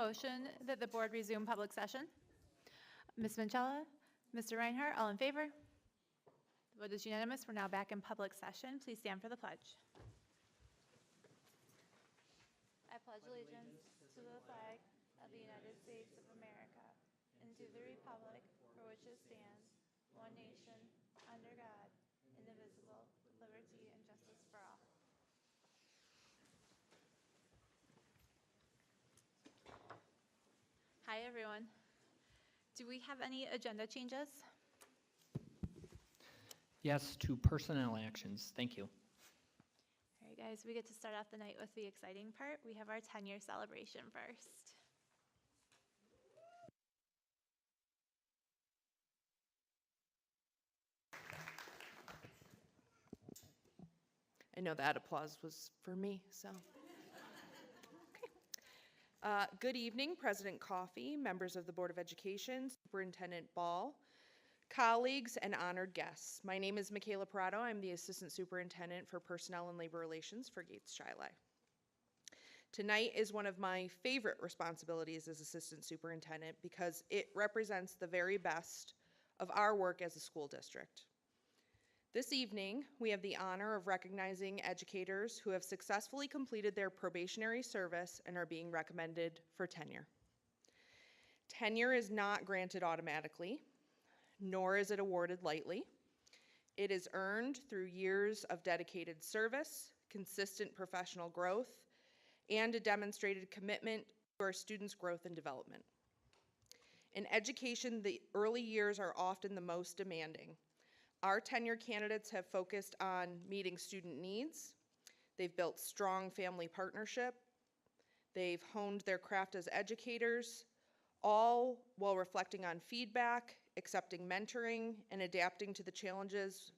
motion that the board resume public session? Ms. Manchella, Mr. Reinhardt, all in favor? The vote is unanimous. We're now back in public session. Please stand for the pledge. I pledge allegiance to the flag of the United States of America and to the republic for which it stands, one nation, under God, indivisible, with liberty and justice for all. Hi, everyone. Do we have any agenda changes? Yes, to personnel actions. Thank you. All right, guys, we get to start off the night with the exciting part. We have our 10-year celebration first. I know that applause was for me, so. Okay. Good evening, President Coffey, members of the Board of Education, Superintendent Ball, colleagues, and honored guests. My name is Michaela Parado. I'm the Assistant Superintendent for Personnel and Labor Relations for Gates-Chili. Tonight is one of my favorite responsibilities as Assistant Superintendent because it represents the very best of our work as a school district. This evening, we have the honor of recognizing educators who have successfully completed their probationary service and are being recommended for tenure. Tenure is not granted automatically, nor is it awarded lightly. It is earned through years of dedicated service, consistent professional growth, and a demonstrated commitment to our students' growth and development. In education, the early years are often the most demanding. Our tenure candidates have focused on meeting student needs. They've built strong family partnership. They've honed their craft as educators, all while reflecting on feedback, accepting mentoring, and adapting to challenges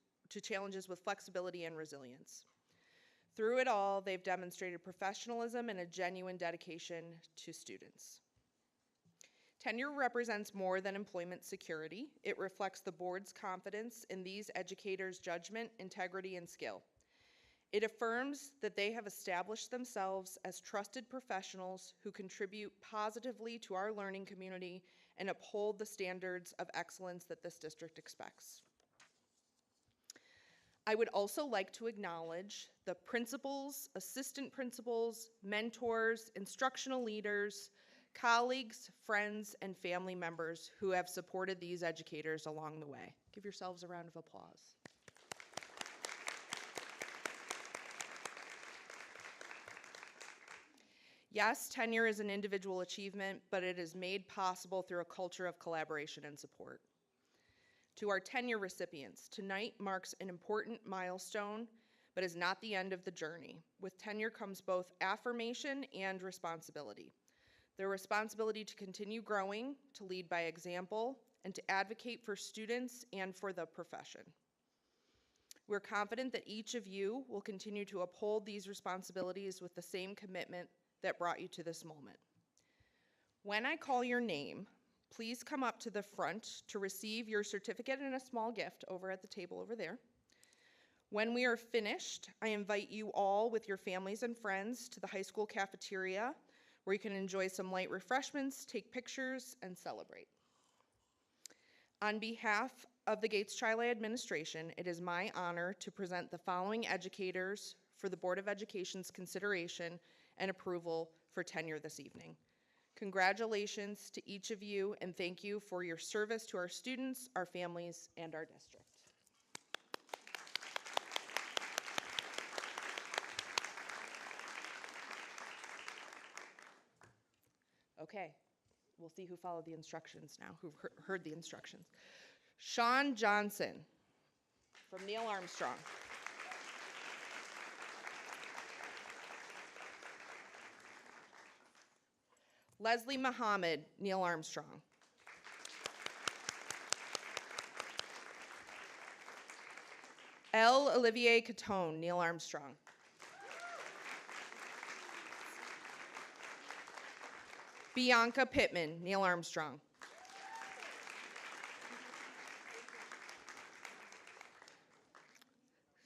with flexibility and resilience. Through it all, they've demonstrated professionalism and a genuine dedication to students. Tenure represents more than employment security. It reflects the board's confidence in these educators' judgment, integrity, and skill. It affirms that they have established themselves as trusted professionals who contribute positively to our learning community and uphold the standards of excellence that this district expects. I would also like to acknowledge the principals, assistant principals, mentors, instructional leaders, colleagues, friends, and family members who have supported these educators along the way. Give yourselves a round of applause. Yes, tenure is an individual achievement, but it is made possible through a culture of collaboration and support. To our tenure recipients, tonight marks an important milestone, but is not the end of the journey. With tenure comes both affirmation and responsibility. The responsibility to continue growing, to lead by example, and to advocate for students and for the profession. We're confident that each of you will continue to uphold these responsibilities with the same commitment that brought you to this moment. When I call your name, please come up to the front to receive your certificate and a small gift over at the table over there. When we are finished, I invite you all with your families and friends to the high school cafeteria where you can enjoy some light refreshments, take pictures, and celebrate. On behalf of the Gates-Chili administration, it is my honor to present the following educators for the Board of Education's consideration and approval for tenure this evening. Congratulations to each of you, and thank you for your service to our students, our families, and our district. Okay, we'll see who followed the instructions now, who heard the instructions. Sean Johnson from Neil Armstrong. Leslie Muhammad, Neil Armstrong. L. Olivier Catone, Neil Armstrong. Bianca Pittman, Neil Armstrong.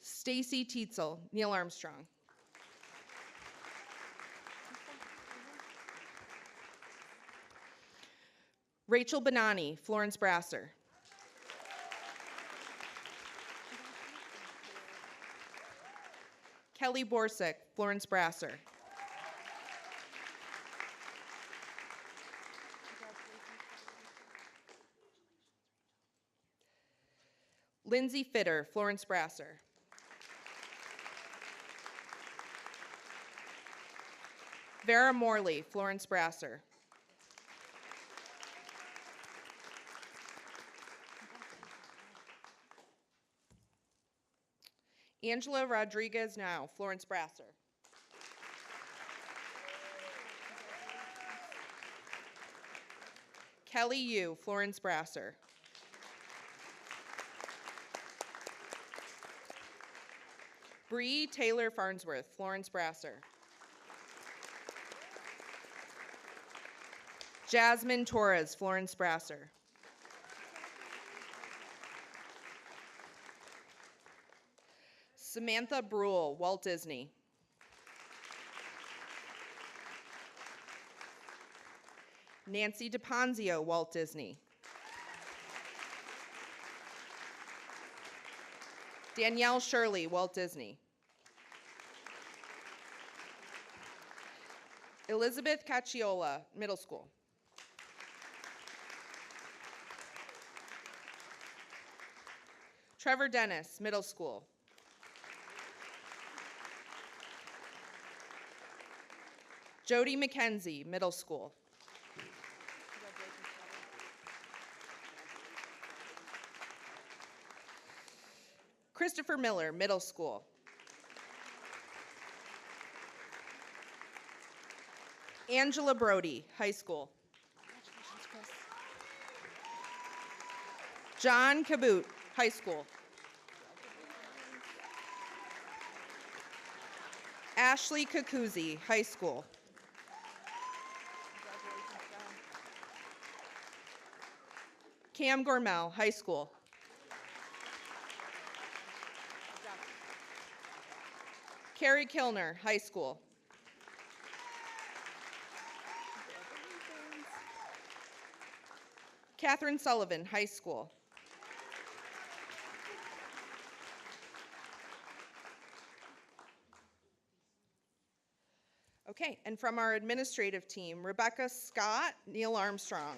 Stacy Tietzel, Neil Armstrong. Rachel Benani, Florence Brasser. Kelly Borsick, Florence Brasser. Lindsay Fitter, Florence Brasser. Vera Morley, Florence Brasser. Angela Rodriguez now, Florence Brasser. Kelly Yu, Florence Brasser. Bree Taylor Farnsworth, Florence Brasser. Jasmine Torres, Florence Brasser. Samantha Brule, Walt Disney. Nancy DePonzio, Walt Disney. Danielle Shirley, Walt Disney. Elizabeth Cacciola, middle school. Trevor Dennis, middle school. Jody McKenzie, middle school. Christopher Miller, middle school. Angela Brody, high school. John Kaboot, high school. Ashley Kakuzi, high school. Cam Gormel, high school. Carrie Kilner, high school. Catherine Sullivan, high school. Okay, and from our administrative team, Rebecca Scott, Neil Armstrong.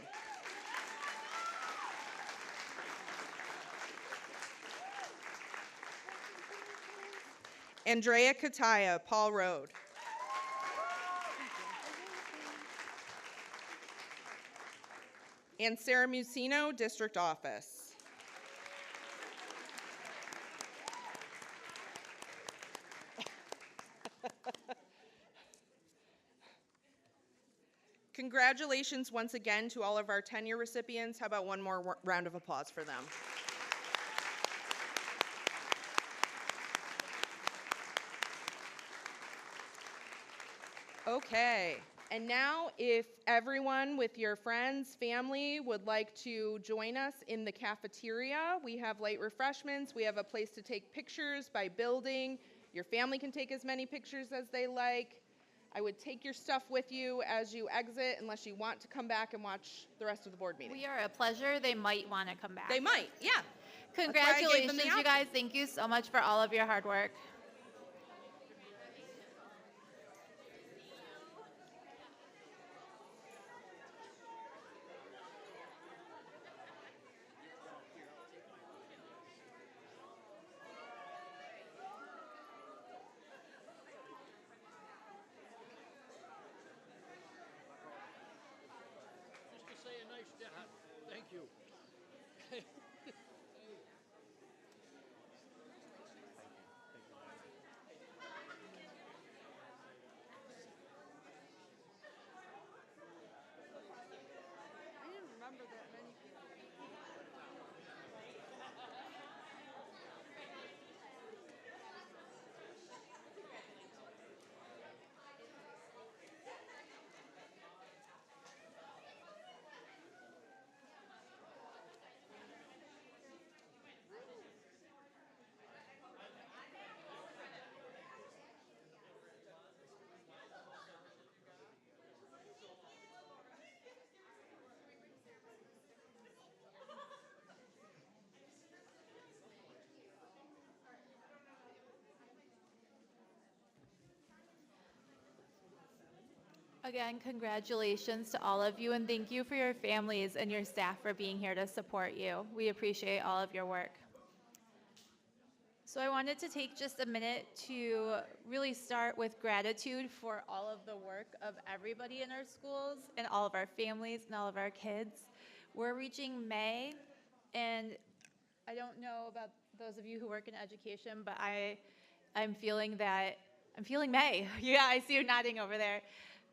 Andrea Kataya, Paul Road. And Sarah Musino, District Office. Congratulations once again to all of our tenure recipients. How about one more round of applause for them? Okay, and now if everyone with your friends, family would like to join us in the cafeteria, we have light refreshments, we have a place to take pictures by building. Your family can take as many pictures as they like. I would take your stuff with you as you exit unless you want to come back and watch the rest of the board meeting. We are a pleasure. They might want to come back. They might, yeah. Congratulations, you guys. Thank you so much for all of your hard work. Just to say a nice job. Thank you. I didn't remember that many people. Again, congratulations to all of you, and thank you for your families and your staff for being here to support you. We appreciate all of your work. So I wanted to take just a minute to really start with gratitude for all of the work of everybody in our schools and all of our families and all of our kids. We're reaching May, and I don't know about those of you who work in education, but I'm feeling May. Yeah, I see you nodding over there.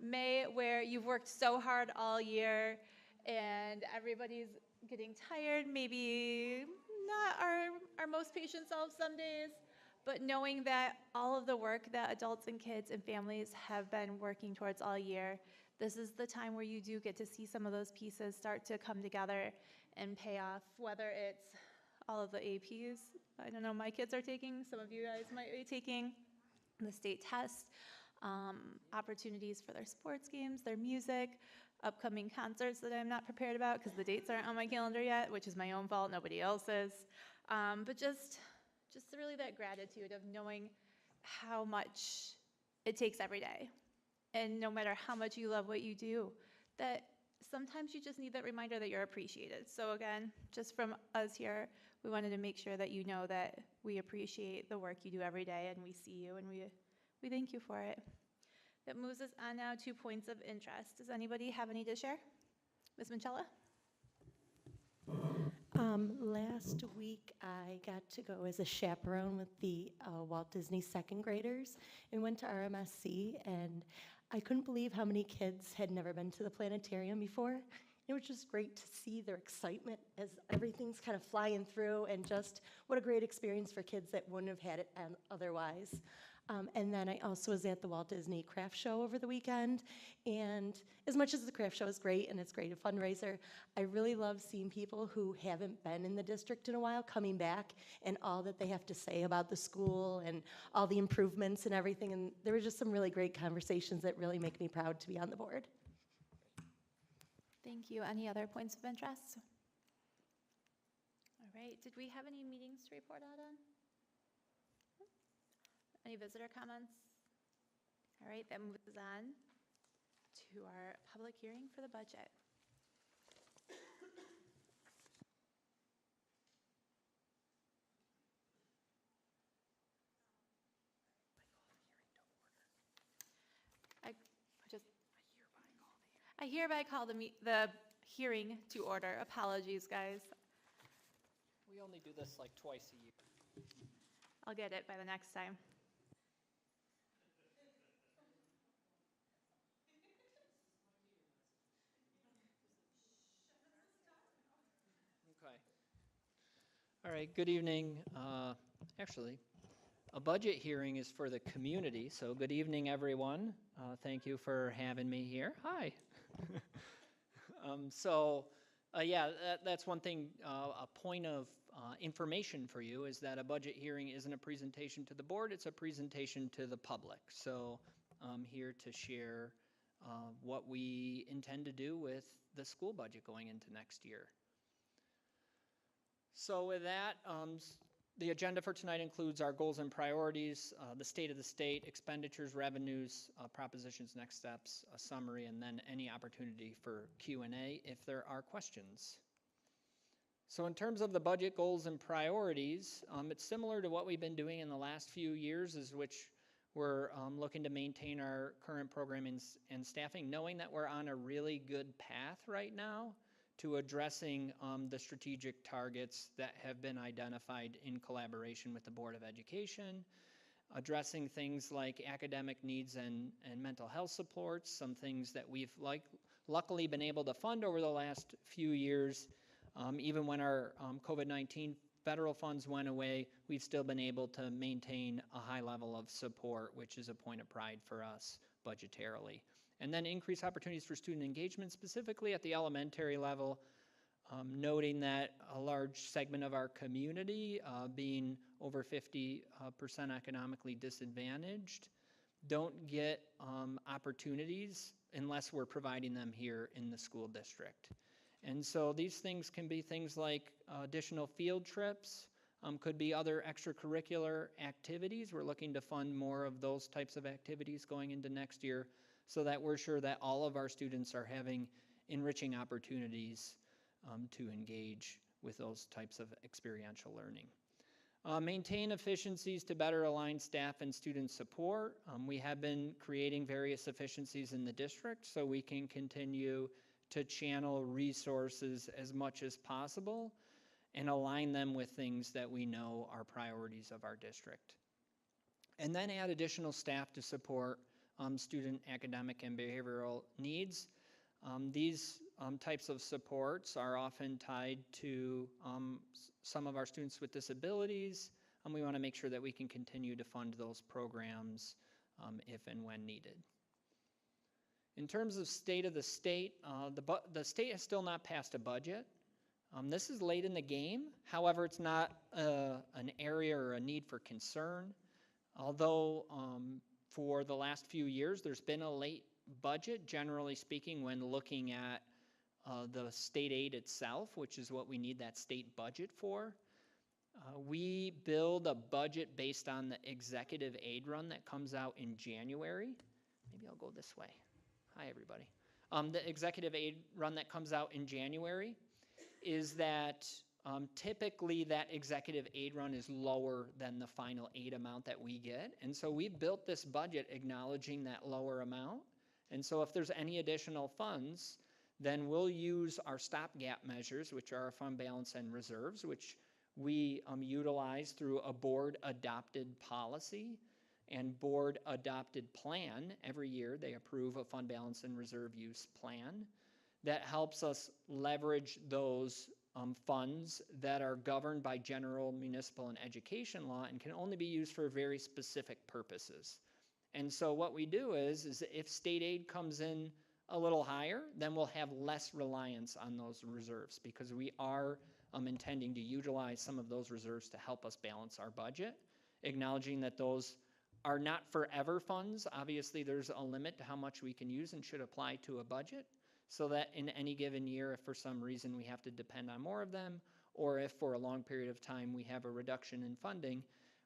May, where you've worked so hard all year and everybody's getting tired, maybe not our most patient selves some days, but knowing that all of the work that adults and kids and families have been working towards all year, this is the time where you do get to see some of those pieces start to come together and pay off, whether it's all of the APs, I don't know, my kids are taking, some of you guys might be taking, the state test, opportunities for their sports games, their music, upcoming concerts that I'm not prepared about because the dates aren't on my calendar yet, which is my own fault, nobody else's. But just really that gratitude of knowing how much it takes every day. And no matter how much you love what you do, that sometimes you just need that reminder that you're appreciated. So again, just from us here, we wanted to make sure that you know that we appreciate the work you do every day, and we see you, and we thank you for it. That moves us on now to points of interest. Does anybody have any to share? Ms. Minchella? Last week, I got to go as a chaperone with the Walt Disney second graders and went to RMSC, and I couldn't believe how many kids had never been to the planetarium before. It was just great to see their excitement as everything's kind of flying through, and just what a great experience for kids that wouldn't have had it otherwise. And then I also was at the Walt Disney Craft Show over the weekend, and as much as the craft show is great and it's great a fundraiser, I really love seeing people who haven't been in the district in a while coming back and all that they have to say about the school and all the improvements and everything, and there were just some really great conversations that really make me proud to be on the board. Thank you. Any other points of interest? All right. Did we have any meetings to report out on? Any visitor comments? All right, that moves on to our public hearing for the budget. I hereby call the hearing to order. Apologies, guys. We only do this like twice a year. I'll get it by the next time. Okay. All right, good evening. Actually, a budget hearing is for the community, so good evening, everyone. Thank you for having me here. Hi. That's one thing, a point of information for you is that a budget hearing isn't a presentation to the board, it's a presentation to the public. So I'm here to share what we intend to do with the school budget going into next year. So with that, the agenda for tonight includes our goals and priorities, the state of the state, expenditures, revenues, propositions, next steps, a summary, and then any opportunity for Q&A if there are questions. So in terms of the budget goals and priorities, it's similar to what we've been doing in the last few years, is which we're looking to maintain our current programming and staffing, knowing that we're on a really good path right now to addressing the strategic targets that have been identified in collaboration with the Board of Education, addressing things like academic needs and mental health supports, some things that we've luckily been able to fund over the last few years. Even when our COVID-19 federal funds went away, we've still been able to maintain a high level of support, which is a point of pride for us budgetarily. And then increase opportunities for student engagement, specifically at the elementary level, noting that a large segment of our community, being over 50% economically disadvantaged, don't get opportunities unless we're providing them here in the school district. And so these things can be things like additional field trips, could be other extracurricular activities. We're looking to fund more of those types of activities going into next year. so that we're sure that all of our students are having enriching opportunities to engage with those types of experiential learning. Maintain efficiencies to better align staff and student support. We have been creating various efficiencies in the district so we can continue to channel resources as much as possible and align them with things that we know are priorities of our district. And then add additional staff to support student academic and behavioral needs. These types of supports are often tied to some of our students with disabilities, and we want to make sure that we can continue to fund those programs if and when needed. In terms of state of the state, the state has still not passed a budget. This is late in the game. However, it's not an area or a need for concern. Although for the last few years, there's been a late budget, generally speaking, when looking at the state aid itself, which is what we need that state budget for. We build a budget based on the executive aid run that comes out in January. Maybe I'll go this way. Hi, everybody. The executive aid run that comes out in January is that typically that executive aid run is lower than the final aid amount that we get. And so we built this budget acknowledging that lower amount. And so if there's any additional funds, then we'll use our stopgap measures, which are our fund balance and reserves, which we utilize through a board-adopted policy and board-adopted plan. Every year they approve a fund balance and reserve use plan that helps us leverage those funds that are governed by general municipal and education law and can only be used for very specific purposes. And so what we do is if state aid comes in a little higher, then we'll have less reliance on those reserves because we are intending to utilize some of those reserves to help us balance our budget, acknowledging that those are not forever funds. Obviously, there's a limit to how much we can use and should apply to a budget, so that in any given year, if for some reason we have to depend on more of them, or if for a long period of time we have a reduction in funding,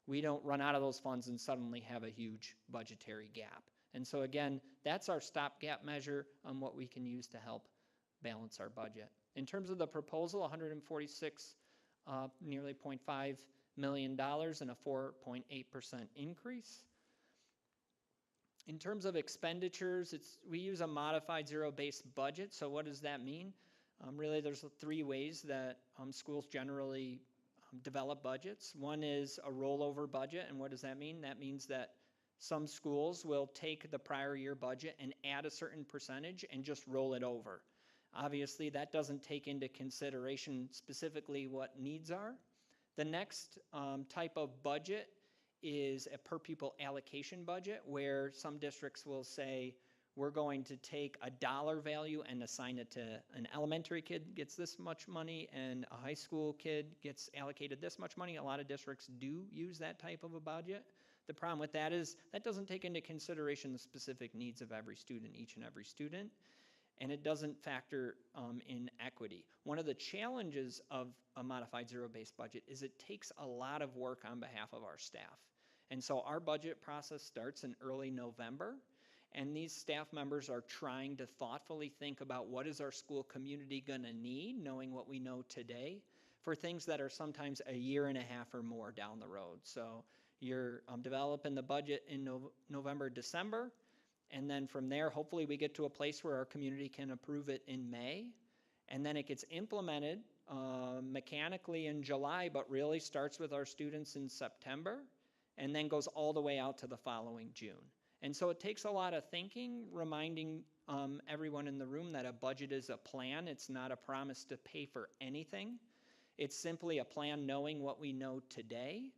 we don't run out of those funds and suddenly have a huge budgetary gap. And so again, that's our stopgap measure on what we can use to help balance our budget. In terms of the proposal, 146, nearly $0.5 million and a 4.8% increase. In terms of expenditures, we use a modified zero-based budget. So what does that mean? Really, there's three ways that schools generally develop budgets. One is a rollover budget, and what does that mean? That means that some schools will take the prior year budget and add a certain percentage and just roll it over. Obviously, that doesn't take into consideration specifically what needs are. The next type of budget is a per pupil allocation budget, where some districts will say, we're going to take a dollar value and assign it to an elementary kid gets this much money and a high school kid gets allocated this much money. A lot of districts do use that type of a budget. The problem with that is that doesn't take into consideration the specific needs of every student, each and every student, and it doesn't factor in equity. One of the challenges of a modified zero-based budget is it takes a lot of work on behalf of our staff. And so our budget process starts in early November, and these staff members are trying to thoughtfully think about what is our school community gonna need, knowing what we know today, for things that are sometimes a year and a half or more down the road. So you're developing the budget in November, December, and then from there, hopefully we get to a place where our community can approve it in May, and then it gets implemented mechanically in July, but really starts with our students in September, and then goes all the way out to the following June. And so it takes a lot of thinking, reminding everyone in the room that a budget is a plan. It's not a promise to pay for anything. It's simply a plan knowing what we know today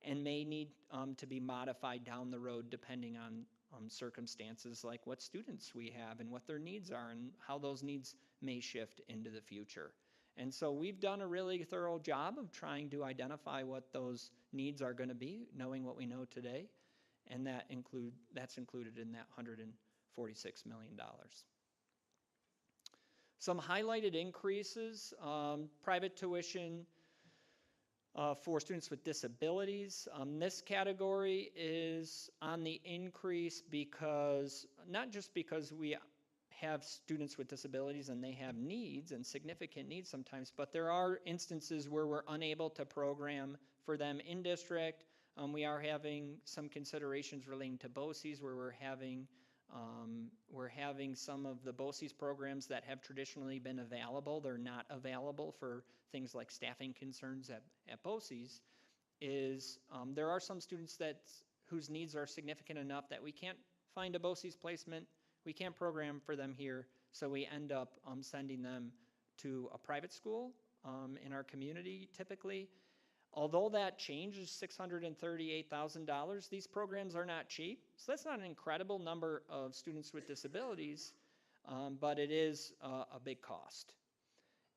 and may need to be modified down the road depending on circumstances like what students we have and what their needs are and how those needs may shift into the future. And so we've done a really thorough job of trying to identify what those needs are going to be, knowing what we know today, and that's included in that $146 million. Some highlighted increases, private tuition for students with disabilities. This category is on the increase because, not just because we have students with disabilities and they have needs and significant needs sometimes, but there are instances where we're unable to program for them in district. We are having some considerations relating to BOCES where we're having some of the BOCES programs that have traditionally been available. They're not available for things like staffing concerns at BOCES. There are some students whose needs are significant enough that we can't find a BOCES placement. We can't program for them here, so we end up sending them to a private school in our community typically. Although that change is $638,000, these programs are not cheap. So that's not an incredible number of students with disabilities, but it is a big cost.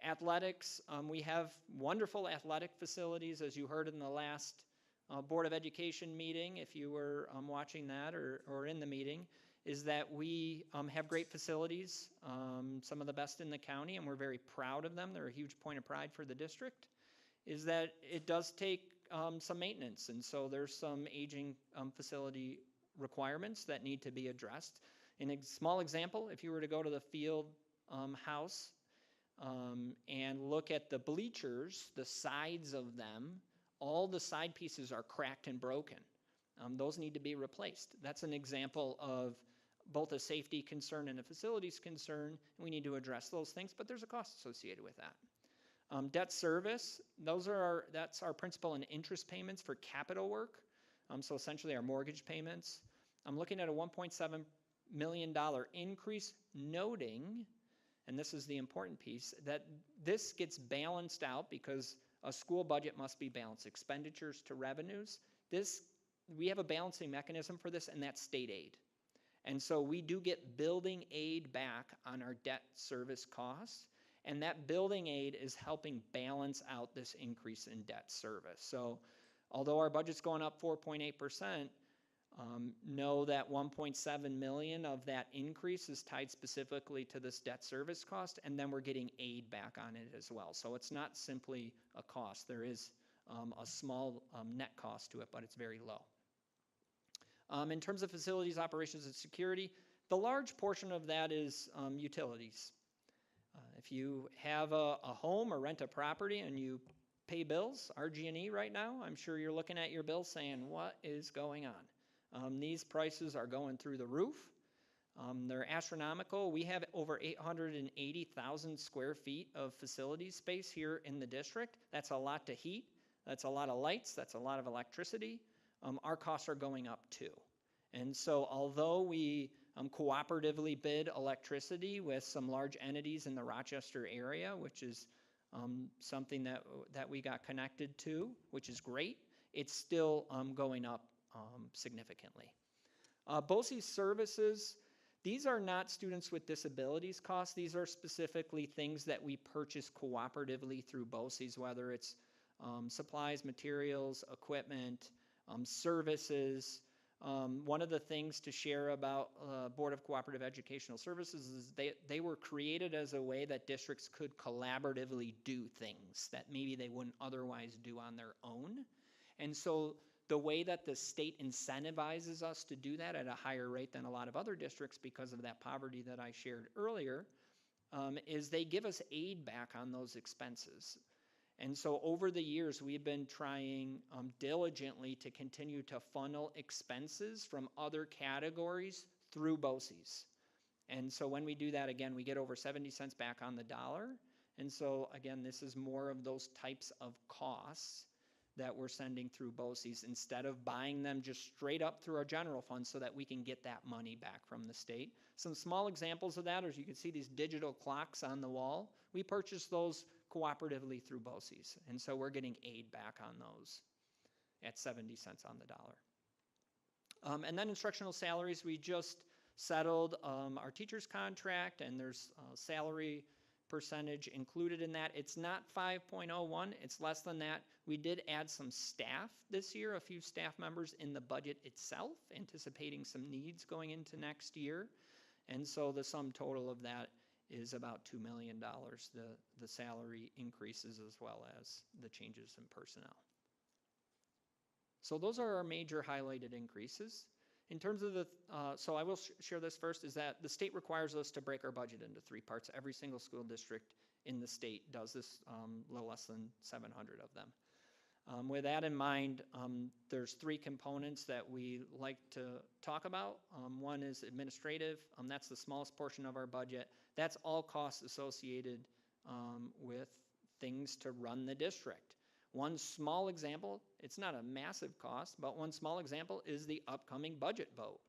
Athletics, we have wonderful athletic facilities, as you heard in the last Board of Education meeting, if you were watching that or in the meeting, is that we have great facilities, some of the best in the county, and we're very proud of them. They're a huge point of pride for the district. Is that it does take some maintenance, and so there's some aging facility requirements that need to be addressed. In a small example, if you were to go to the field house and look at the bleachers, the sides of them, all the side pieces are cracked and broken. Those need to be replaced. That's an example of both a safety concern and a facilities concern. We need to address those things, but there's a cost associated with that. Debt service, that's our principal and interest payments for capital work, so essentially our mortgage payments. I'm looking at a $1.7 million increase, noting, and this is the important piece, that this gets balanced out because a school budget must be balanced, expenditures to revenues. We have a balancing mechanism for this, and that's state aid. And so we do get building aid back on our debt service costs. And that building aid is helping balance out this increase in debt service. So although our budget's going up 4.8%, know that 1.7 million of that increase is tied specifically to this debt service cost, and then we're getting aid back on it as well. So it's not simply a cost. There is a small net cost to it, but it's very low. In terms of facilities, operations, and security, the large portion of that is utilities. If you have a home or rent a property and you pay bills, RG&E right now, I'm sure you're looking at your bill saying, what is going on? These prices are going through the roof. They're astronomical. We have over 880,000 square feet of facility space here in the district. That's a lot to heat. That's a lot of lights. That's a lot of electricity. Our costs are going up too. And so although we cooperatively bid electricity with some large entities in the Rochester area, which is something that we got connected to, which is great, it's still going up significantly. BOCES services, these are not students with disabilities costs. These are specifically things that we purchase cooperatively through BOCES, whether it's supplies, materials, equipment, services. One of the things to share about Board of Cooperative Educational Services is they were created as a way that districts could collaboratively do things that maybe they wouldn't otherwise do on their own. And so the way that the state incentivizes us to do that at a higher rate than a lot of other districts because of that poverty that I shared earlier is they give us aid back on those expenses. And so over the years, we've been trying diligently to continue to funnel expenses from other categories through BOCES. And so when we do that, again, we get over 70 cents back on the dollar. And so again, this is more of those types of costs that we're sending through BOCES instead of buying them just straight up through our general fund so that we can get that money back from the state. Some small examples of that, as you can see these digital clocks on the wall, we purchased those cooperatively through BOCES. And so we're getting aid back on those at 70 cents on the dollar. And then instructional salaries, we just settled our teacher's contract, and there's salary percentage included in that. It's not 5.01, it's less than that. We did add some staff this year, a few staff members in the budget itself, anticipating some needs going into next year. And so the sum total of that is about $2 million, the salary increases as well as the changes in personnel. So those are our major highlighted increases. In terms of the, so I will share this first, is that the state requires us to break our budget into 3 parts. Every single school district in the state does this, a little less than 700 of them. With that in mind, there's 3 components that we like to talk about. One is administrative. That's the smallest portion of our budget. That's all costs associated with things to run the district. One small example, it's not a massive cost, but one small example is the upcoming budget vote.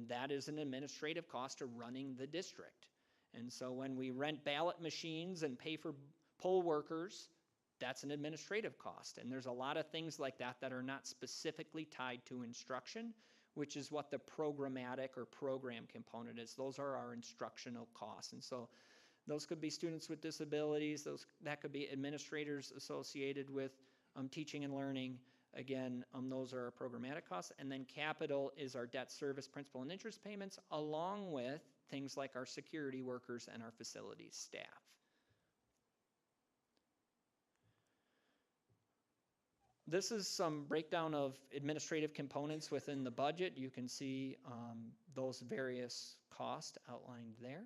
That is an administrative cost to running the district. And so when we rent ballot machines and pay for poll workers, that's an administrative cost. And there's a lot of things like that that are not specifically tied to instruction, which is what the programmatic or program component is. Those are our instructional costs. And so those could be students with disabilities. That could be administrators associated with teaching and learning. Again, those are our programmatic costs. And then capital is our debt service, principal, and interest payments, along with things like our security workers and our facilities staff. This is some breakdown of administrative components within the budget. You can see those various costs outlined there.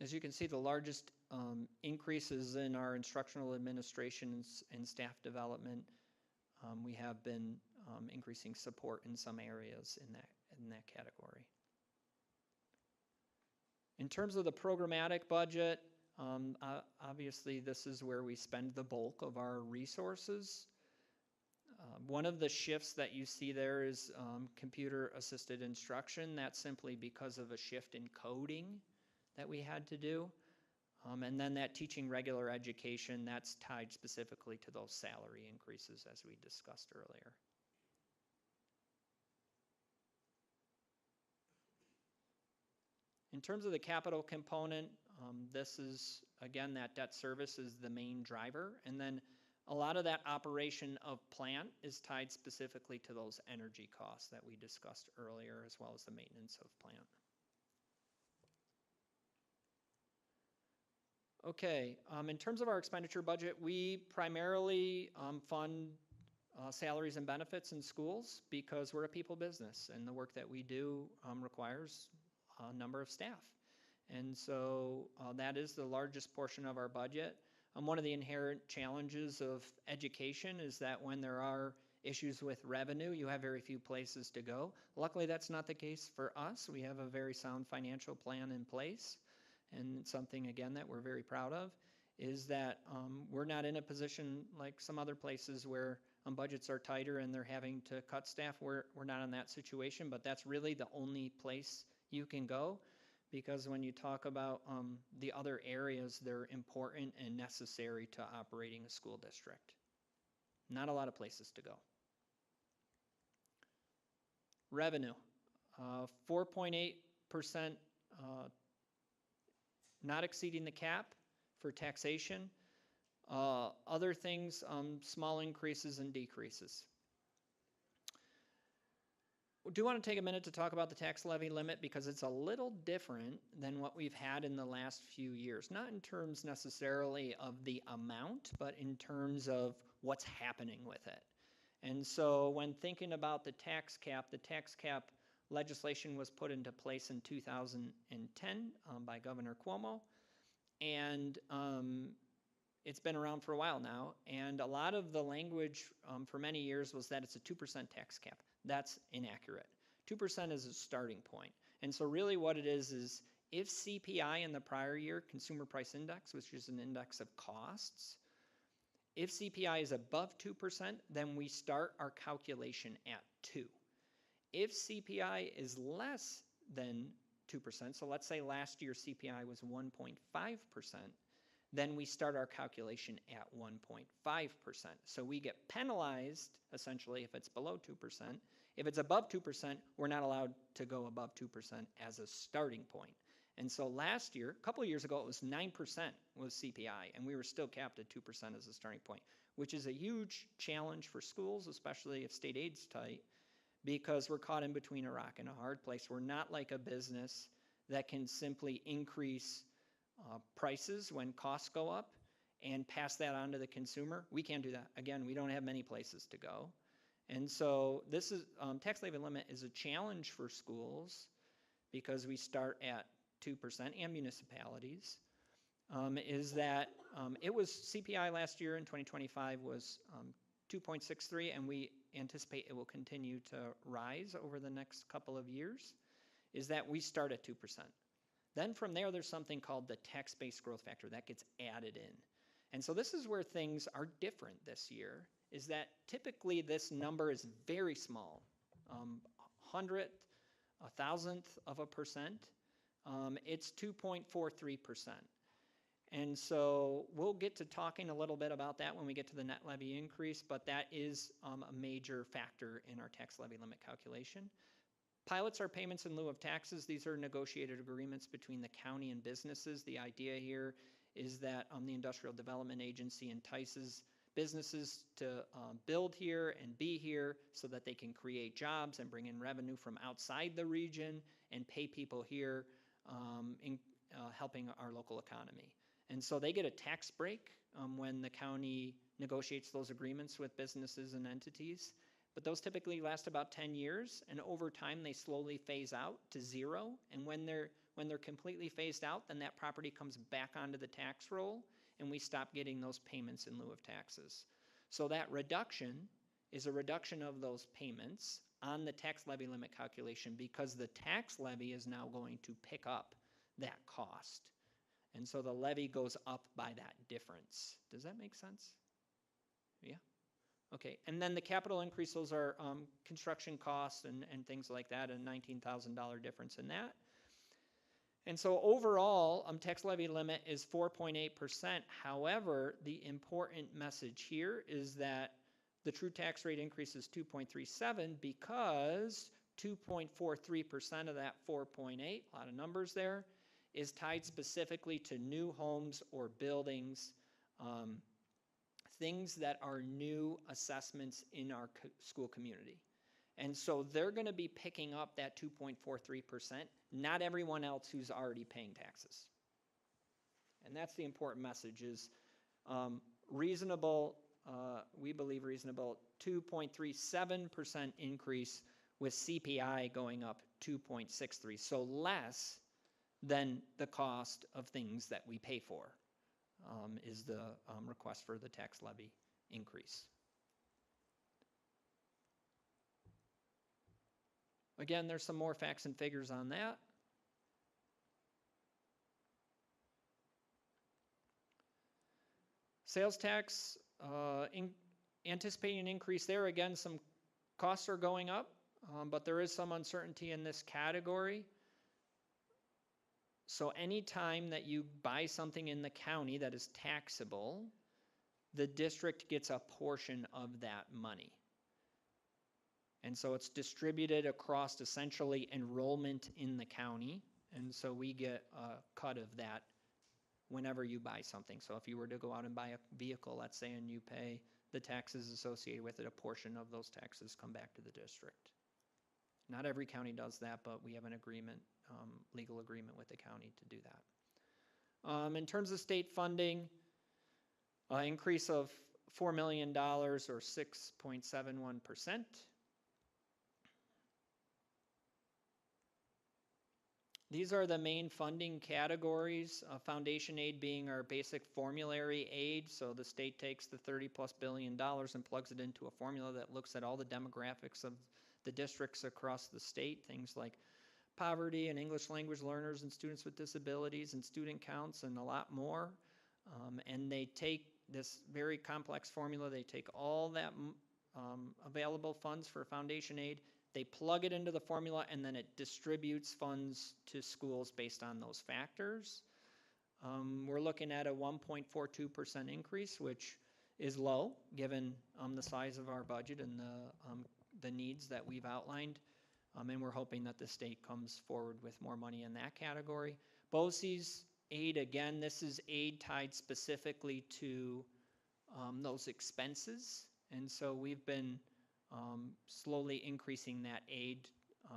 As you can see, the largest increases in our instructional administrations and staff development. We have been increasing support in some areas in that category. In terms of the programmatic budget, obviously this is where we spend the bulk of our resources. One of the shifts that you see there is computer-assisted instruction. That's simply because of a shift in coding that we had to do. And then that teaching regular education, that's tied specifically to those salary increases as we discussed earlier. In terms of the capital component, this is, again, that debt service is the main driver. And then a lot of that operation of plant is tied specifically to those energy costs that we discussed earlier, as well as the maintenance of plant. Okay, in terms of our expenditure budget, we primarily fund salaries and benefits in schools because we're a people business and the work that we do requires a number of staff. And so that is the largest portion of our budget. One of the inherent challenges of education is that when there are issues with revenue, you have very few places to go. Luckily, that's not the case for us. We have a very sound financial plan in place. And something, again, that we're very proud of is that we're not in a position like some other places where budgets are tighter and they're having to cut staff. We're not in that situation, but that's really the only place you can go, because when you talk about the other areas, they're important and necessary to operating a school district. Not a lot of places to go. Revenue, 4.8%. Not exceeding the cap for taxation. Other things, small increases and decreases. We do want to take a minute to talk about the tax levy limit because it's a little different than what we've had in the last few years. Not in terms necessarily of the amount, but in terms of what's happening with it. And so when thinking about the tax cap legislation was put into place in 2010 by Governor Cuomo, and it's been around for a while now, and a lot of the language for many years was that it's a 2% tax cap. That's inaccurate. 2% is a starting point. And so really what it is if CPI in the prior year, Consumer Price Index, which is an index of costs, if CPI is above 2%, then we start our calculation at 2. If CPI is less than 2%, so let's say last year CPI was 1.5%, then we start our calculation at 1.5%. So we get penalized, essentially, if it's below 2%. If it's above 2%, we're not allowed to go above 2% as a starting point. And so last year, a couple of years ago, it was 9% was CPI, and we were still capped at 2% as a starting point, which is a huge challenge for schools, especially if state aid's tight, because we're caught in between a rock and a hard place. We're not like a business that can simply increase prices when costs go up and pass that on to the consumer. We can't do that. Again, we don't have many places to go. And so this is, tax levy limit is a challenge for schools because we start at 2% and municipalities, is that it was CPI last year in 2025 was 2.63, and we anticipate it will continue to rise over the next couple of years, is that we start at 2%. Then from there, there's something called the tax-based growth factor that gets added in. And so this is where things are different this year, is that typically this number is very small, 100th, 1,000th of a percent. It's 2.43%. And so we'll get to talking a little bit about that when we get to the net levy increase, but that is a major factor in our tax levy limit calculation. Pilots are payments in lieu of taxes. These are negotiated agreements between the county and businesses. The idea here is that the Industrial Development Agency entices businesses to build here and be here so that they can create jobs and bring in revenue from outside the region and pay people here in helping our local economy. And so they get a tax break when the county negotiates those agreements with businesses and entities. But those typically last about 10 years, and over time they slowly phase out to zero. And when they're completely phased out, then that property comes back onto the tax roll, and we stop getting those payments in lieu of taxes. So that reduction is a reduction of those payments on the tax levy limit calculation because the tax levy is now going to pick up that cost. And so the levy goes up by that difference. Does that make sense? Yeah? Okay, and then the capital increase, those are construction costs and things like that, a $19,000 difference in that. And so overall, tax levy limit is 4.8%. However, the important message here is that the true tax rate increase is 2.37 because 2.43% of that 4.8, a lot of numbers there, is tied specifically to new homes or buildings, things that are new assessments in our school community. And so they're going to be picking up that 2.43%, not everyone else who's already paying taxes. And that's the important message is reasonable, we believe reasonable, 2.37% increase with CPI going up 2.63, so less than the cost of things that we pay for is the request for the tax levy increase. Again, there's some more facts and figures on that. Sales tax, anticipating an increase there. Again, some costs are going up, but there is some uncertainty in this category. So anytime that you buy something in the county that is taxable, the district gets a portion of that money. And so it's distributed across essentially enrollment in the county. And so we get a cut of that whenever you buy something. So if you were to go out and buy a vehicle, let's say, and you pay the taxes associated with it, a portion of those taxes come back to the district. Not every county does that, but we have an agreement, legal agreement with the county to do that. In terms of state funding, increase of $4 million or 6.71%. These are the main funding categories, foundation aid being our basic formulary aid. So the state takes the $30+ billion and plugs it into a formula that looks at all the demographics of the districts across the state, things like poverty and English language learners and students with disabilities and student counts and a lot more. And they take this very complex formula, they take all that available funds for foundation aid, they plug it into the formula, and then it distributes funds to schools based on those factors. We're looking at a 1.42% increase, which is low given the size of our budget and the needs that we've outlined. And we're hoping that the state comes forward with more money in that category. BOCES aid, again, this is aid tied specifically to those expenses. And so we've been slowly increasing that aid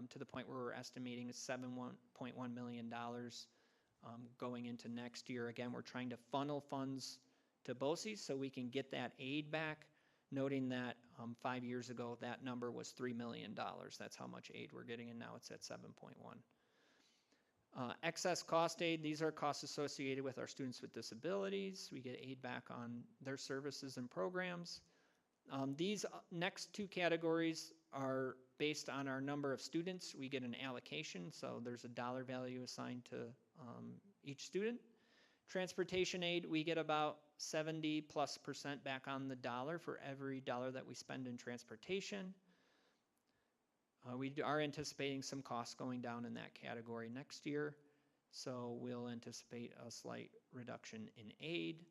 to the point where we're estimating $7.1 million going into next year. Again, we're trying to funnel funds to BOCES so we can get that aid back, noting that 5 years ago that number was $3 million. That's how much aid we're getting, and now it's at 7.1. Excess cost aid, these are costs associated with our students with disabilities. We get aid back on their services and programs. These next two categories are based on our number of students. We get an allocation, so there's a dollar value assigned to each student. Transportation aid, we get about 70+% back on the dollar for every dollar that we spend in transportation. We are anticipating some costs going down in that category next year, so we'll anticipate a slight reduction in aid.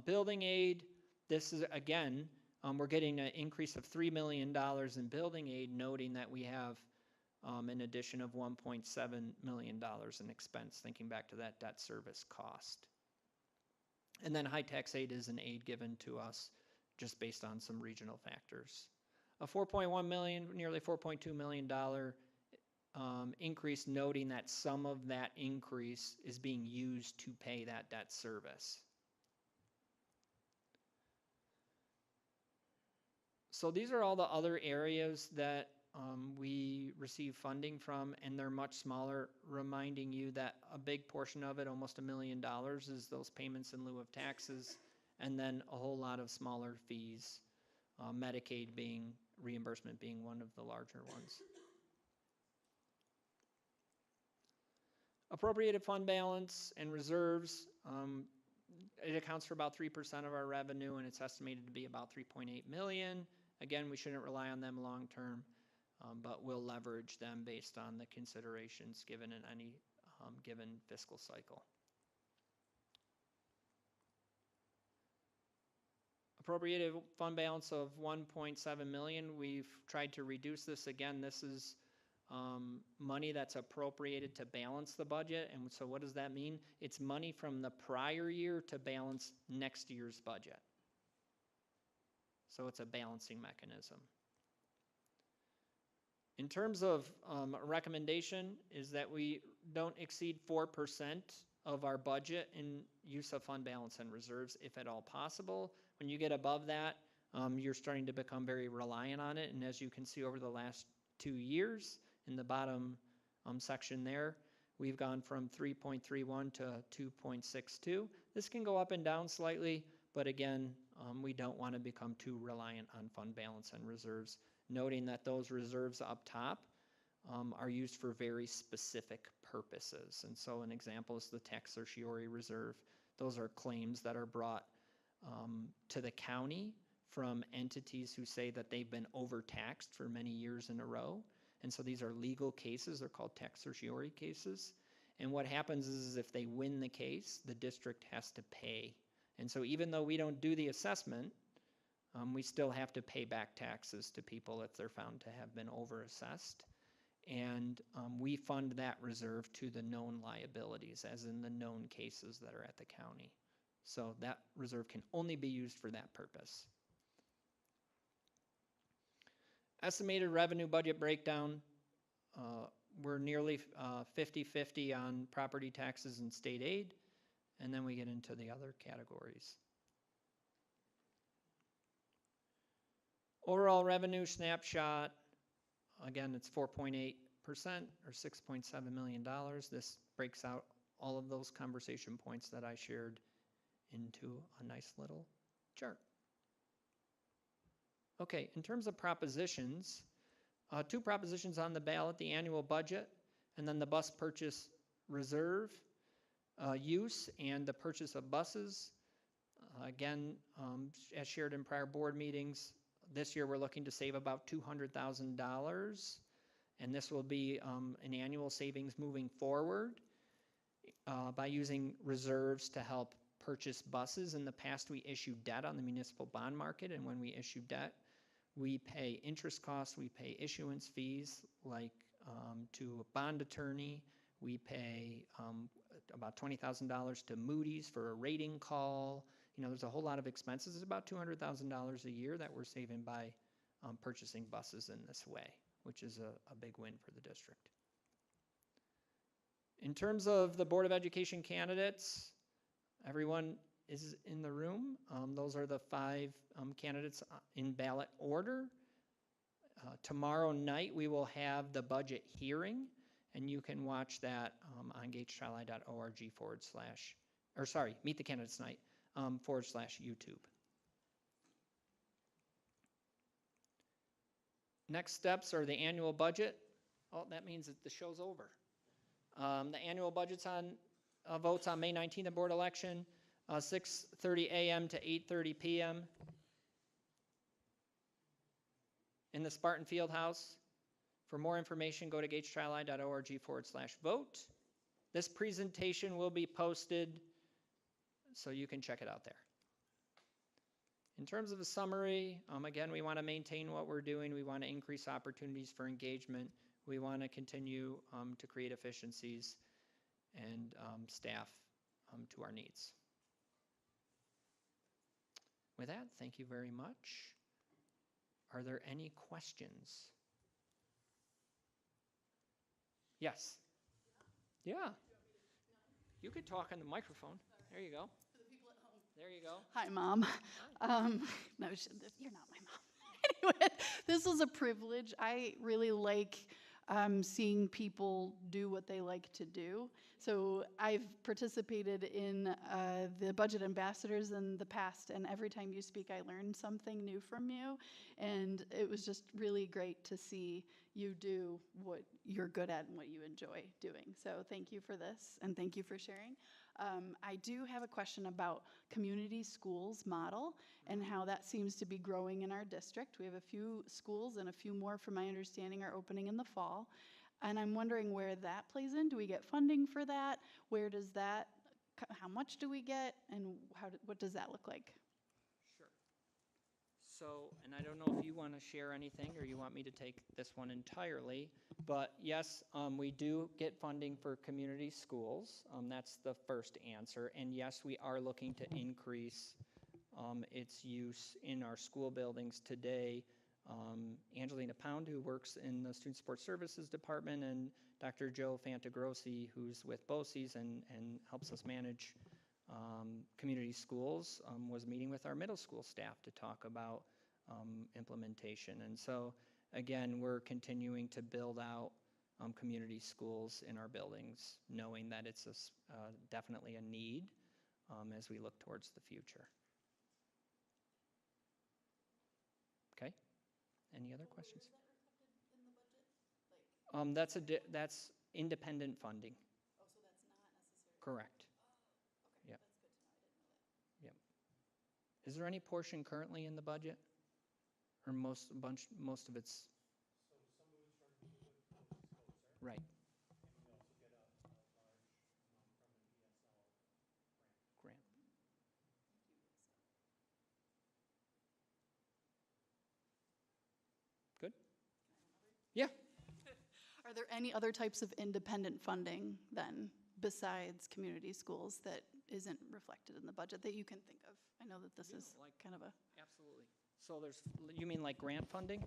Building aid, this is, again, we're getting an increase of $3 million in building aid, noting that we have an addition of $1.7 million in expense, thinking back to that debt service cost. And then high tax aid is an aid given to us just based on some regional factors. A $4.1 million, nearly $4.2 million increase, noting that some of that increase is being used to pay that debt service. So these are all the other areas that we receive funding from, and they're much smaller, reminding you that a big portion of it, almost $1 million, is those payments in lieu of taxes, and then a whole lot of smaller fees, Medicaid reimbursement being one of the larger ones. Appropriated fund balance and reserves, it accounts for about 3% of our revenue, and it's estimated to be about $3.8 million. Again, we shouldn't rely on them long term, but we'll leverage them based on the considerations given in any given fiscal cycle. Appropriated fund balance of $1.7 million. We've tried to reduce this. Again, this is money that's appropriated to balance the budget. And so what does that mean? It's money from the prior year to balance next year's budget. So it's a balancing mechanism. In terms of a recommendation is that we don't exceed 4% of our budget in use of fund balance and reserves, if at all possible. When you get above that, you're starting to become very reliant on it. And as you can see over the last 2 years, in the bottom section there, we've gone from 3.31 to 2.62. This can go up and down slightly, but again, we don't want to become too reliant on fund balance and reserves, noting that those reserves up top are used for very specific purposes. And so an example is the tax certiorari reserve. Those are claims that are brought to the county from entities who say that they've been overtaxed for many years in a row. And so these are legal cases. They're called tax certiorari cases. And what happens is if they win the case, the district has to pay. And so even though we don't do the assessment, we still have to pay back taxes to people if they're found to have been overassessed. And we fund that reserve to the known liabilities, as in the known cases that are at the county. So that reserve can only be used for that purpose. Estimated revenue budget breakdown, we're nearly 50-50 on property taxes and state aid, and then we get into the other categories. Overall revenue snapshot, again, it's 4.8% or $6.7 million. This breaks out all of those conversation points that I shared into a nice little chart. Okay, in terms of propositions, 2 propositions on the ballot: the annual budget and then the bus purchase reserve use and the purchase of buses. Again, as shared in prior board meetings, this year we're looking to save about $200,000, and this will be an annual savings moving forward by using reserves to help purchase buses. In the past, we issued debt on the municipal bond market, and when we issue debt, we pay interest costs, we pay issuance fees, like to a bond attorney. We pay about $20,000 to Moody's for a rating call. You know, there's a whole lot of expenses. It's about $200,000 a year that we're saving by purchasing buses in this way, which is a big win for the district. In terms of the Board of Education candidates, everyone is in the room. Those are the 5 candidates in ballot order. Tomorrow night, we will have the budget hearing, and you can watch that on gatechili.org Meet the Candidates Night /YouTube. Next steps are the annual budget. Oh, that means that the show's over. The annual budget's on votes on May 19th in board election, 6:30 a.m. to 8:30 p.m. in the Spartan Fieldhouse. For more information, go to gatechili.org/vote. This presentation will be posted, so you can check it out there. In terms of a summary, again, we want to maintain what we're doing. We want to increase opportunities for engagement. We want to continue to create efficiencies and staff to our needs. With that, thank you very much. Are there any questions? Yes. Yeah. You could talk on the microphone. There you go. There you go. Hi, Mom. No, you're not my mom. Anyway, this was a privilege. I really like seeing people do what they like to do. So I've participated in the budget ambassadors in the past, and every time you speak, I learned something new from you. And it was just really great to see you do what you're good at and what you enjoy doing. So thank you for this, and thank you for sharing. I do have a question about community schools model and how that seems to be growing in our district. We have a few schools, and a few more, from my understanding, are opening in the fall. And I'm wondering where that plays in. Do we get funding for that? Where does that, how much do we get, and what does that look like? Sure. So, and I don't know if you want to share anything or you want me to take this one entirely, but yes, we do get funding for community schools. That's the first answer. And yes, we are looking to increase its use in our school buildings today. Angelina Pound, who works in the Student Support Services Department, and Dr. Joe Fantagrossi, who's with BOCES and helps us manage community schools, was meeting with our middle school staff to talk about implementation. And so, again, we're continuing to build out community schools in our buildings, knowing that it's definitely a need as we look towards the future. Okay. Any other questions? That's independent funding. Oh, so that's not necessarily. Correct. Okay, Yep. that's good to know. I didn't know that. Yep. Is there any portion currently in the budget, or most of it's? So some of it's from Right. and we also get a large amount from an ESL grant. Grant. Good. Yeah. Are there any other types of independent funding then, besides community schools, that isn't reflected in the budget that you can think of? I know that this is kind of a... Absolutely. So you mean like grant funding?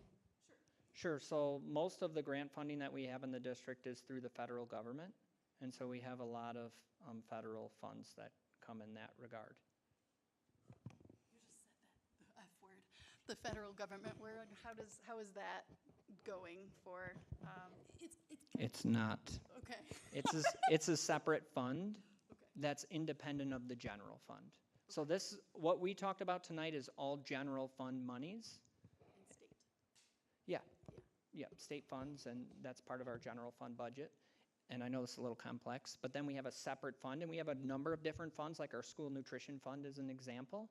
Sure. Sure. So most of the grant funding that we have in the district is through the federal government. And so we have a lot of federal funds that come in that regard. You just said that, the F word. The federal government, how is that going for, It's not. okay. It's a separate fund Okay. that's independent of the general fund. So what we talked about tonight is all general fund monies. And state. Yeah. Yeah, state funds, and that's part of our general fund budget. And I know this is a little complex, but then we have a separate fund, and we have a number of different funds, like our school nutrition fund is an example,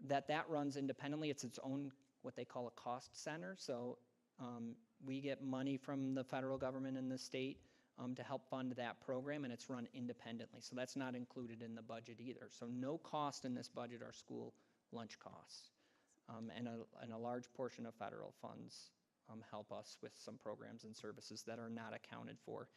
that runs independently. It's its own, what they call a cost center. So we get money from the federal government and the state to help fund that program, and it's run independently. So that's not included in the budget either. So no cost in this budget are school lunch costs. And a large portion of federal funds help us with some programs and services that are not accounted for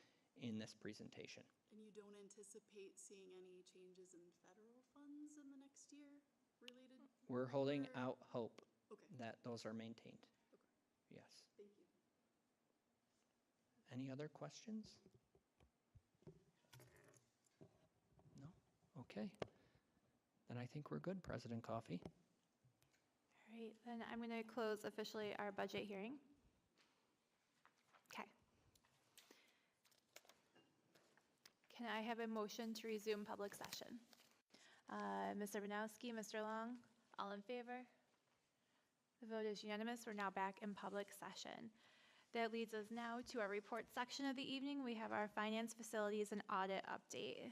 in this presentation. And you don't anticipate seeing any changes in federal funds in the next year related? We're holding or- out hope Okay. that those are maintained. Okay. Yes. Thank you. Any other questions? No? Okay. And I think we're good, President Coffey. All right, then I'm going to close officially our budget hearing. Okay. Can I have a motion to resume public session? Mr. Banowski, Mr. Long, all in favor? The vote is unanimous. We're now back in public session. That leads us now to our report section of the evening. We have our finance, facilities, and audit update.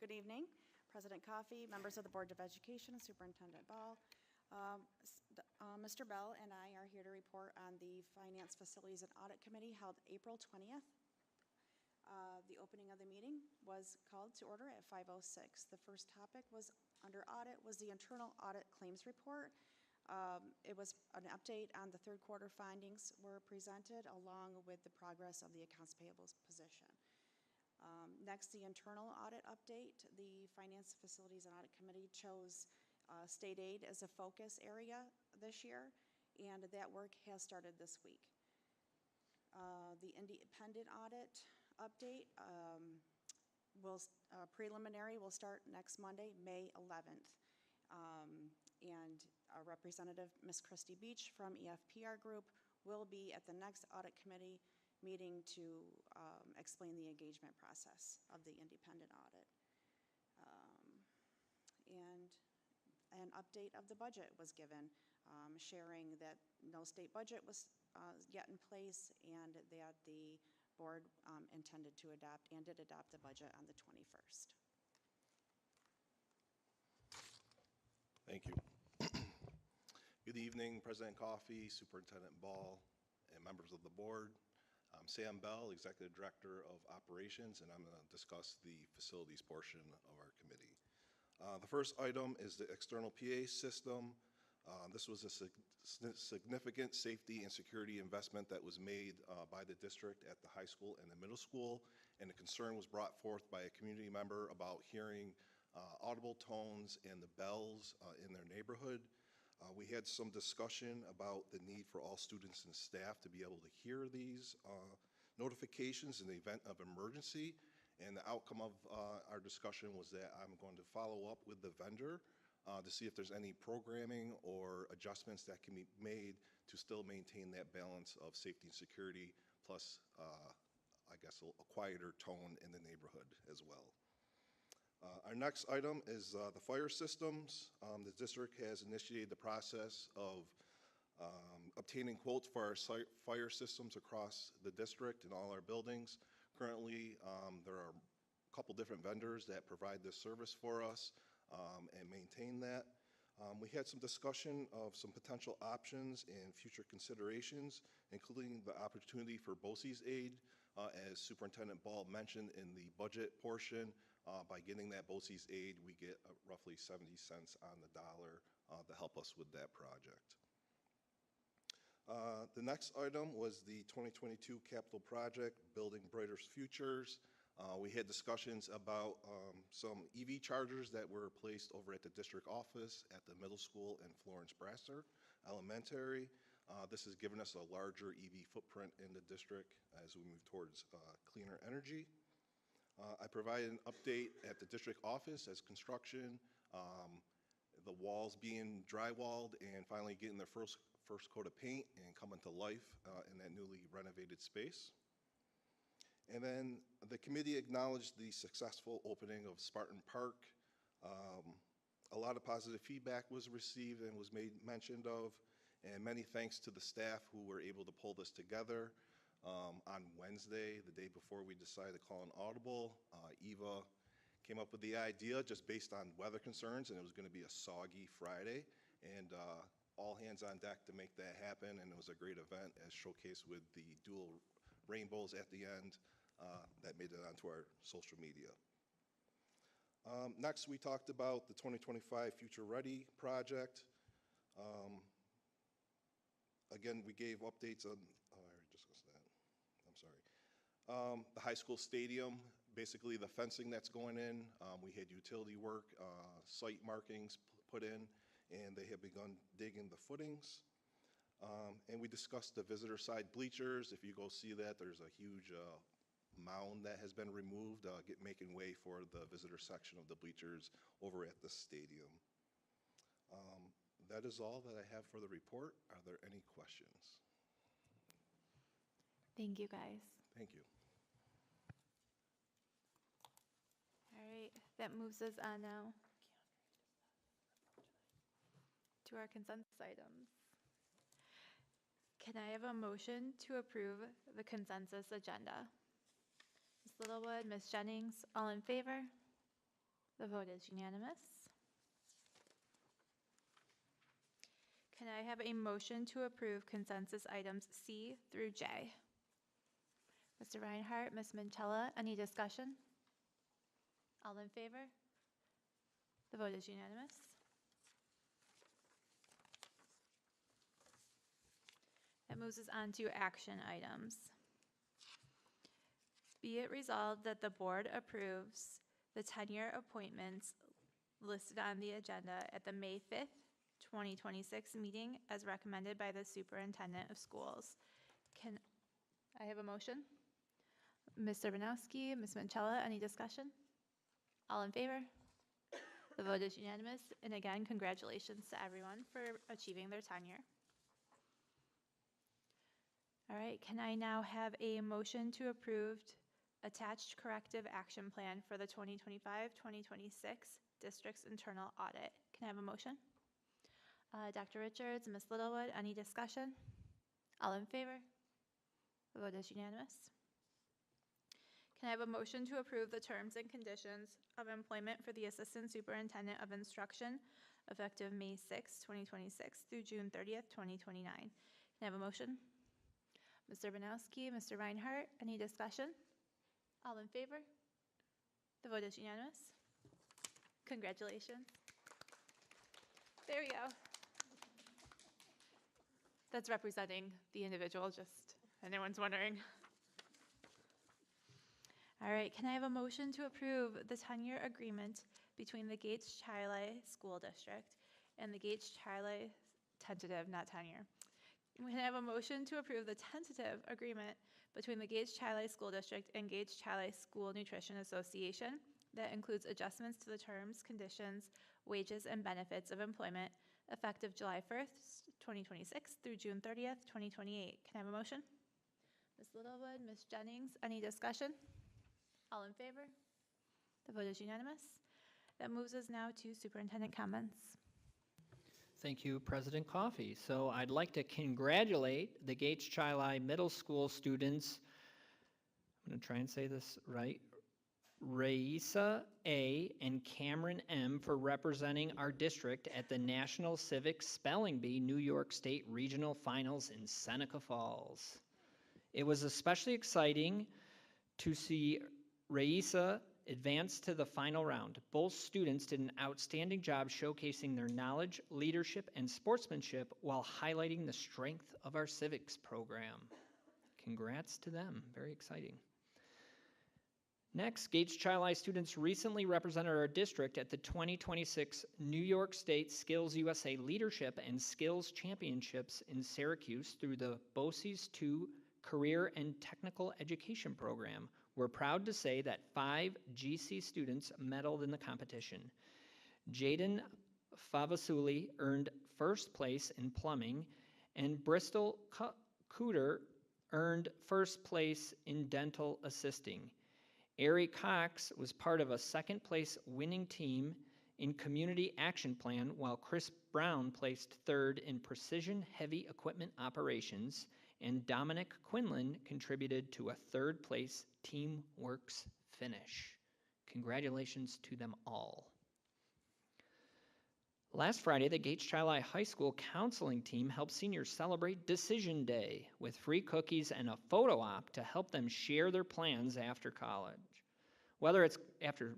Good evening, President Coffey, members of the Board of Education, Superintendent Ball. Mr. Bell and I are here to report on the Finance, Facilities, and Audit Committee held April 20th. The opening of the meeting was called to order at 5:06. The first topic was under audit was the internal audit claims report. It was an update on the third quarter findings were presented along with the progress of the accounts payables position. Next, the internal audit update. The Finance, Facilities, and Audit Committee chose state aid as a focus area this year, and that work has started this week. The independent audit update preliminary will start next Monday, May 11th. And our representative, Ms. Christy Beach from EFPR Group, will be at the next audit committee meeting to explain the engagement process of the independent audit. And an update of the budget was given, sharing that no state budget was yet in place and that the board intended to adopt and did adopt the budget on the 21st. Thank you. Good evening, President Coffey, Superintendent Ball, and members of the board. I'm Sam Bell, Executive Director of Operations, and I'm going to discuss the facilities portion of our committee. The first item is the external PA system. This was a significant safety and security investment that was made by the district at the high school and the middle school, and a concern was brought forth by a community member about hearing audible tones and the bells in their neighborhood. We had some discussion about the need for all students and staff to be able to hear these notifications in the event of emergency. And the outcome of our discussion was that I'm going to follow up with the vendor to see if there's any programming or adjustments that can be made to still maintain that balance of safety and security, plus, I guess, a quieter tone in the neighborhood as well. Our next item is the fire systems. The district has initiated the process of obtaining quotes for our fire systems across the district and all our buildings. Currently, there are a couple different vendors that provide this service for us and maintain that. We had some discussion of some potential options and future considerations, including the opportunity for BOCES aid, as Superintendent Ball mentioned in the budget portion. By getting that BOCES aid, we get roughly 70 cents on the dollar to help us with that project. The next item was the 2022 capital project, Building Brighter Futures. We had discussions about some EV chargers that were placed over at the district office, at the middle school, and Florence Brasser Elementary. This has given us a larger EV footprint in the district as we move towards cleaner energy. I provided an update at the district office as construction, the walls being drywalled and finally getting their first coat of paint and coming to life in that newly renovated space. And then the committee acknowledged the successful opening of Spartan Park. A lot of positive feedback was received and was made mentioned of, and many thanks to the staff who were able to pull this together. On Wednesday, the day before we decided to call an audible, Eva came up with the idea just based on weather concerns, and it was going to be a soggy Friday, and all hands on deck to make that happen, and it was a great event as showcased with the dual rainbows at the end that made it onto our social media. Next, we talked about the 2025 Future Ready project. Again, we gave updates on, oh, I already discussed that. I'm sorry. The high school stadium, basically the fencing that's going in, we had utility work, site markings put in, and they have begun digging the footings. And we discussed the visitor side bleachers. If you go see that, there's a huge mound that has been removed, making way for the visitor section of the bleachers over at the stadium. That is all that I have for the report. Are there any questions? Thank you, guys. Thank you. All right, that moves us on now to our consensus items. Can I have a motion to approve the consensus agenda? Ms. Littlewood, Ms. Jennings, all in favor? The vote is unanimous. Can I have a motion to approve consensus items C through J? Mr. Reinhardt, Ms. Manchella, any discussion? All in favor? The vote is unanimous. That moves us on to action items. Be it resolved that the board approves the 10-year appointments listed on the agenda at the May 5th, 2026 meeting as recommended by the superintendent of schools. Can I have a motion? Mr. Banowski, Ms. Manchella, any discussion? All in favor? The vote is unanimous. And again, congratulations to everyone for achieving their tenure. All right, can I now have a motion to approve attached corrective action plan for the 2025-2026 district's internal audit? Can I have a motion? Dr. Richards, Ms. Littlewood, any discussion? All in favor? The vote is unanimous. Can I have a motion to approve the terms and conditions of employment for the Assistant Superintendent of Instruction effective May 6, 2026 through June 30th, 2029? Can I have a motion? Mr. Banowski, Mr. Reinhardt, any discussion? All in favor? The vote is unanimous. Congratulations. There we go. That's representing the individual, just if anyone's wondering. All right, can I have a motion to approve the 10-year agreement between the Gates-Chili School District and the Gates-Chili tentative, not tenure? Can I have a motion to approve the tentative agreement between the Gates-Chili School District and Gates-Chili School Nutrition Association that includes adjustments to the terms, conditions, wages, and benefits of employment effective July 1st, 2026 through June 30th, 2028. Can I have a motion? Ms. Littlewood, Ms. Jennings, any discussion? All in favor? The vote is unanimous. That moves us now to superintendent comments. Thank you, President Coffey. So I'd like to congratulate the Gates-Chili Middle School students. I'm going to try and say this right. Raisa A. and Cameron M. for representing our district at the National Civic Spelling Bee New York State Regional Finals in Seneca Falls. It was especially exciting to see Raisa advance to the final round. Both students did an outstanding job showcasing their knowledge, leadership, and sportsmanship while highlighting the strength of our civics program. Congrats to them. Very exciting. Next, Gates-Chili students recently represented our district at the 2026 New York State Skills USA Leadership and Skills Championships in Syracuse through the BOCES 2 Career and Technical Education Program. We're proud to say that 5 GC students medaled in the competition. Jaden Favasuli earned first place in plumbing, and Bristol Cooter earned first place in dental assisting. Ari Cox was part of a second place winning team in Community Action Plan, while Chris Brown placed third in Precision Heavy Equipment Operations, and Dominic Quinlan contributed to a third place Teamworks finish. Congratulations to them all. Last Friday, the Gates-Chili High School counseling team helped seniors celebrate Decision Day with free cookies and a photo op to help them share their plans after college. After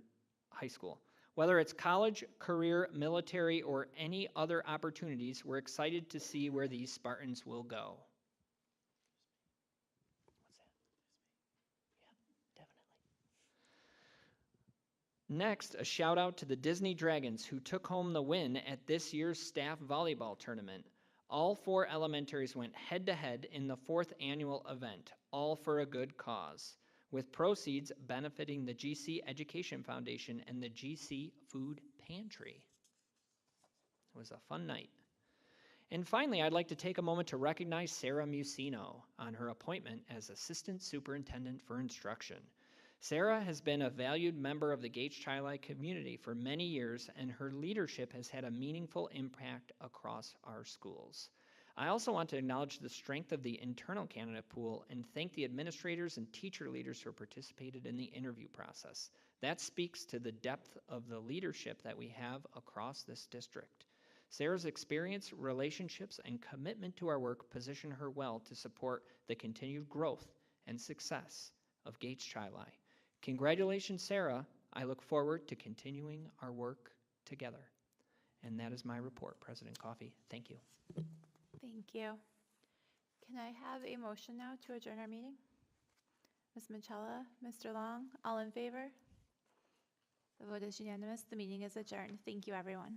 high school. Whether it's college, career, military, or any other opportunities, we're excited to see where these Spartans will go. Next, a shout out to the Disney Dragons who took home the win at this year's staff volleyball tournament. All 4 elementaries went head to head in the 4th annual event, all for a good cause, with proceeds benefiting the GC Education Foundation and the GC Food Pantry. It was a fun night. And finally, I'd like to take a moment to recognize Sarah Musino on her appointment as Assistant Superintendent for Instruction. Sarah has been a valued member of the Gates Chili community for many years, and her leadership has had a meaningful impact across our schools. I also want to acknowledge the strength of the internal candidate pool and thank the administrators and teacher leaders who participated in the interview process. That speaks to the depth of the leadership that we have across this district. Sarah's experience, relationships, and commitment to our work position her well to support the continued growth and success of Gates Chili. Congratulations, Sarah. I look forward to continuing our work together. And that is my report, President Coffey. Thank you. Thank you. Can I have a motion now to adjourn our meeting? Ms. Manchella, Mr. Long, all in favor? The vote is unanimous. The meeting is adjourned. Thank you, everyone.